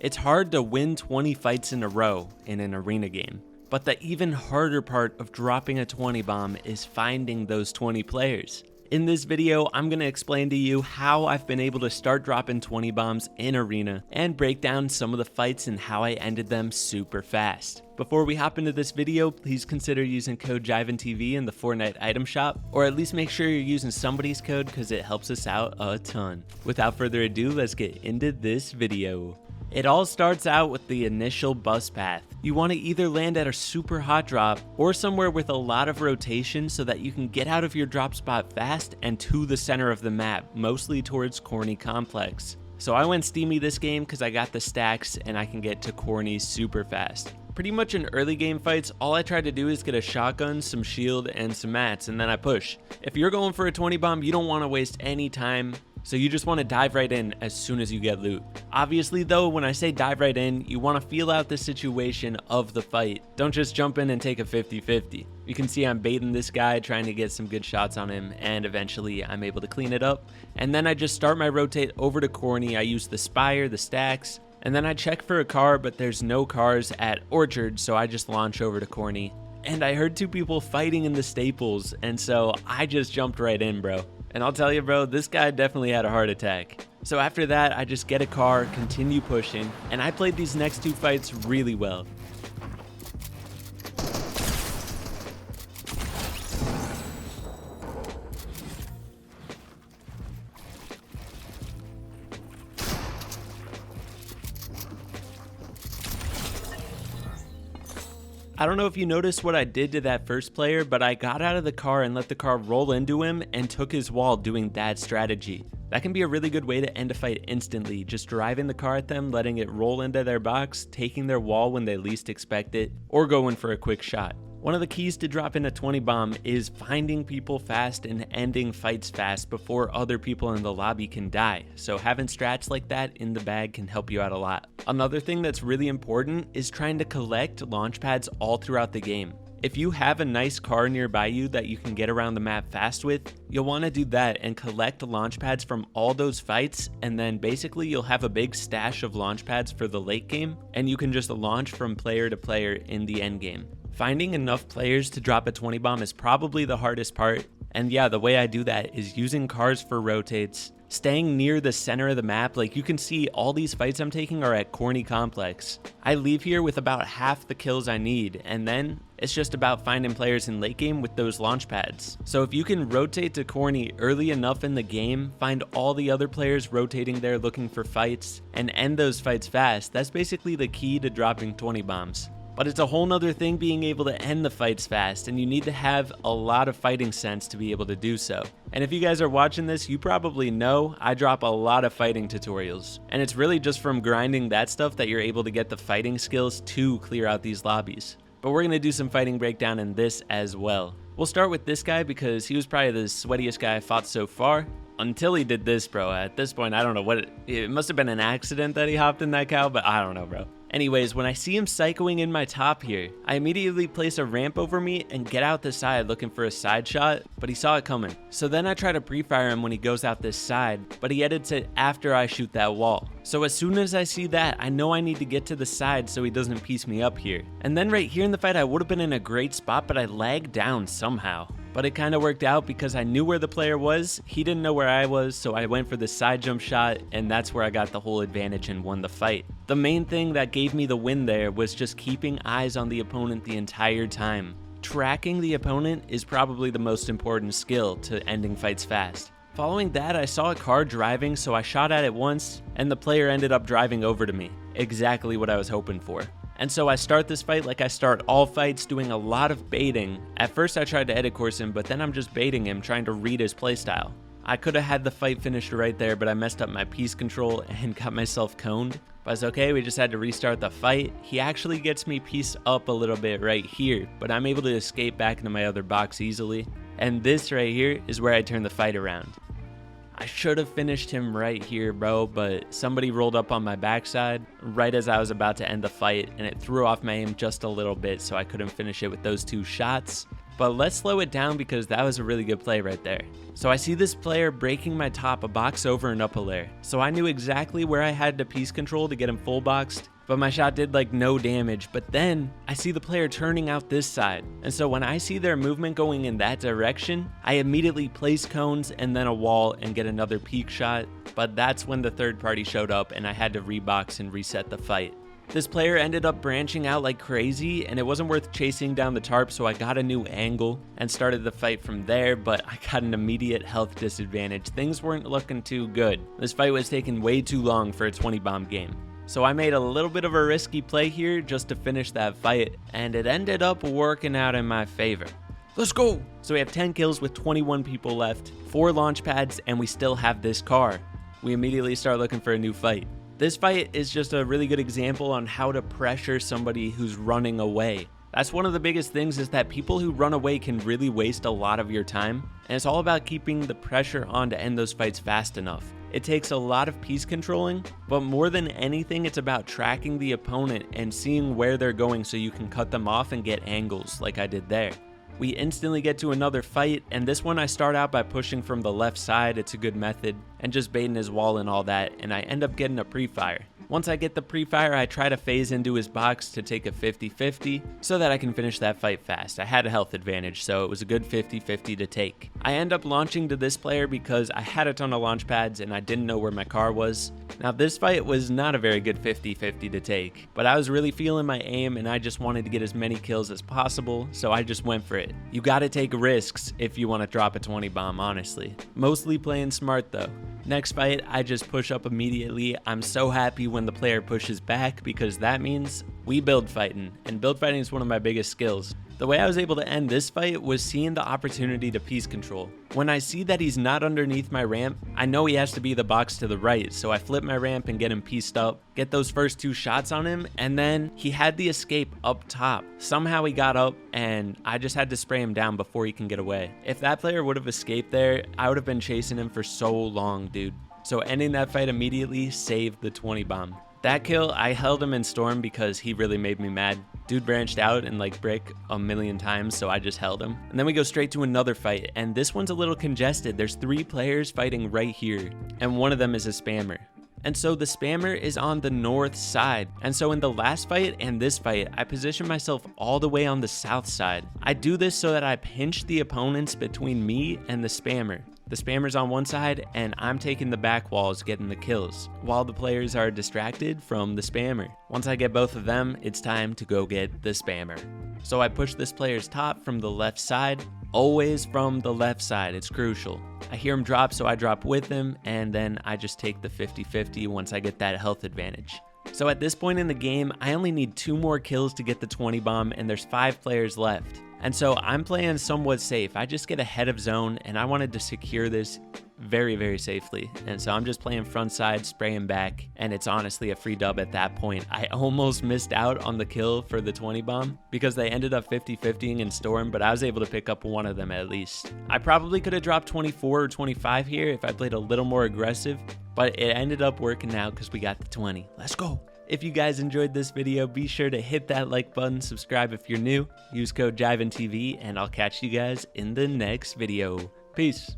It's hard to win 20 fights in a row in an arena game, but the even harder part of dropping a 20 bomb is finding those 20 players. In this video, I'm going to explain to you how I've been able to start dropping 20 bombs in arena and break down some of the fights and how I ended them super fast. Before we hop into this video, please consider using code JivanTV in the Fortnite item shop, or at least make sure you're using somebody's code because it helps us out a ton. Without further ado, let's get into this video. It all starts out with the initial bus path. You want to either land at a super hot drop or somewhere with a lot of rotation so that you can get out of your drop spot fast and to the center of the map, mostly towards Corny Complex. So I went steamy this game because I got the stacks and I can get to Corny super fast. Pretty much in early game fights, all I try to do is get a shotgun, some shield, and some mats, and then I push. If you're going for a 20 bomb, you don't want to waste any time, so you just want to dive right in as soon as you get loot. Obviously though, when I say dive right in, you want to feel out the situation of the fight. Don't just jump in and take a 50-50. You can see I'm baiting this guy, trying to get some good shots on him, and eventually I'm able to clean it up. And then I just start my rotate over to Corny. I use the Spire, the stacks, and then I check for a car, but there's no cars at Orchard, so I just launch over to Corny. And I heard two people fighting in the Staples, and so I just jumped right in, bro. And I'll tell you, bro, this guy definitely had a heart attack. So after that, I just get a car, continue pushing, and I played these next two fights really well. I don't know if you noticed what I did to that first player, but I got out of the car and let the car roll into him and took his wall doing that strategy. That can be a really good way to end a fight instantly, just driving the car at them, letting it roll into their box, taking their wall when they least expect it, or going for a quick shot. One of the keys to dropping a 20 bomb is finding people fast and ending fights fast before other people in the lobby can die, so having strats like that in the bag can help you out a lot. Another thing that's really important is trying to collect launch pads all throughout the game. If you have a nice car nearby you that you can get around the map fast with, you'll want to do that and collect launch pads from all those fights, and then basically you'll have a big stash of launch pads for the late game, and you can just launch from player to player in the end game. Finding enough players to drop a 20 bomb is probably the hardest part, and yeah, the way I do that is using cars for rotates, staying near the center of the map. Like you can see all these fights I'm taking are at Corny Complex. I leave here with about half the kills I need, and then it's just about finding players in late game with those launch pads. So if you can rotate to Corny early enough in the game, find all the other players rotating there looking for fights, and end those fights fast, that's basically the key to dropping 20 bombs. But it's a whole nother thing being able to end the fights fast, and you need to have a lot of fighting sense to be able to do so. And if you guys are watching this, you probably know I drop a lot of fighting tutorials. And it's really just from grinding that stuff that you're able to get the fighting skills to clear out these lobbies. But we're going to do some fighting breakdown in this as well. We'll start with this guy because he was probably the sweatiest guy I fought so far. Until he did this, bro. At this point, I don't know what it must have been an accident that he hopped in that cow, but I don't know, bro. Anyways, when I see him psychoing in my top here, I immediately place a ramp over me and get out the side looking for a side shot, but he saw it coming. So then I try to pre-fire him when he goes out this side, but he edits it after I shoot that wall. So as soon as I see that, I know I need to get to the side so he doesn't piece me up here. And then right here in the fight, I would have been in a great spot, but I lagged down somehow. But it kind of worked out because I knew where the player was, he didn't know where I was, so I went for the side jump shot, and that's where I got the whole advantage and won the fight. The main thing that gave me the win there was just keeping eyes on the opponent the entire time. Tracking the opponent is probably the most important skill to ending fights fast. Following that, I saw a car driving, so I shot at it once, and the player ended up driving over to me. Exactly what I was hoping for. And so I start this fight like I start all fights, doing a lot of baiting. At first I tried to edit course him, but then I'm just baiting him, trying to read his playstyle. I could have had the fight finished right there, but I messed up my piece control and got myself coned. But it's okay, we just had to restart the fight. He actually gets me piece up a little bit right here, but I'm able to escape back into my other box easily. And this right here is where I turn the fight around. I should have finished him right here, bro, but somebody rolled up on my backside right as I was about to end the fight, and it threw off my aim just a little bit, so I couldn't finish it with those two shots. But let's slow it down because that was a really good play right there. So I see this player breaking my top a box over and up a layer. So I knew exactly where I had to piece control to get him full boxed, but my shot did like no damage. But then I see the player turning out this side. And so when I see their movement going in that direction, I immediately place cones and then a wall and get another peek shot. But that's when the third party showed up and I had to rebox and reset the fight. This player ended up branching out like crazy, and it wasn't worth chasing down the tarp, so I got a new angle and started the fight from there, but I got an immediate health disadvantage. Things weren't looking too good. This fight was taking way too long for a 20 bomb game. So I made a little bit of a risky play here just to finish that fight, and it ended up working out in my favor. Let's go! So we have 10 kills with 21 people left, 4 launch pads, and we still have this car. We immediately start looking for a new fight. This fight is just a really good example on how to pressure somebody who's running away. That's one of the biggest things, is that people who run away can really waste a lot of your time, and it's all about keeping the pressure on to end those fights fast enough. It takes a lot of piece controlling, but more than anything, it's about tracking the opponent and seeing where they're going so you can cut them off and get angles like I did there. We instantly get to another fight, and this one I start out by pushing from the left side. It's a good method, and just baiting his wall and all that, and I end up getting a pre-fire. Once I get the pre-fire, I try to phase into his box to take a 50-50 so that I can finish that fight fast. I had a health advantage, so it was a good 50-50 to take. I end up launching to this player because I had a ton of launch pads and I didn't know where my car was. Now this fight was not a very good 50-50 to take, but I was really feeling my aim and I just wanted to get as many kills as possible, so I just went for it. You gotta take risks if you want to drop a 20 bomb, honestly. Mostly playing smart though. Next fight, I just push up immediately. I'm so happy when the player pushes back because that means we build fighting, and build fighting is one of my biggest skills. The way I was able to end this fight was seeing the opportunity to piece control. When I see that he's not underneath my ramp, I know he has to be the box to the right, so I flip my ramp and get him pieced up, get those first 2 shots on him, and then he had the escape up top. Somehow he got up, and I just had to spray him down before he can get away. If that player would have escaped there, I would have been chasing him for so long, dude. So ending that fight immediately saved the 20 bomb. That kill, I held him in storm because he really made me mad. Dude branched out and like brick a million times, so I just held him. And then we go straight to another fight, and this one's a little congested. There's 3 players fighting right here, and one of them is a spammer. And so the spammer is on the north side. And so in the last fight and this fight, I position myself all the way on the south side. I do this so that I pinch the opponents between me and the spammer. The spammer's on one side, and I'm taking the back walls, getting the kills, while the players are distracted from the spammer. Once I get both of them, it's time to go get the spammer. So I push this player's top from the left side, always from the left side, it's crucial. I hear him drop, so I drop with him, and then I just take the 50-50 once I get that health advantage. So at this point in the game, I only need 2 more kills to get the 20 bomb, and there's 5 players left. And so I'm playing somewhat safe. I just get ahead of zone, and I wanted to secure this very, very safely. And so I'm just playing front side, spraying back, and it's honestly a free dub at that point. I almost missed out on the kill for the 20 bomb because they ended up 50-50ing in storm, but I was able to pick up one of them at least. I probably could have dropped 24 or 25 here if I played a little more aggressive, but it ended up working out because we got the 20. Let's go. If you guys enjoyed this video, be sure to hit that like button, subscribe if you're new, use code JivanTV, and I'll catch you guys in the next video. Peace.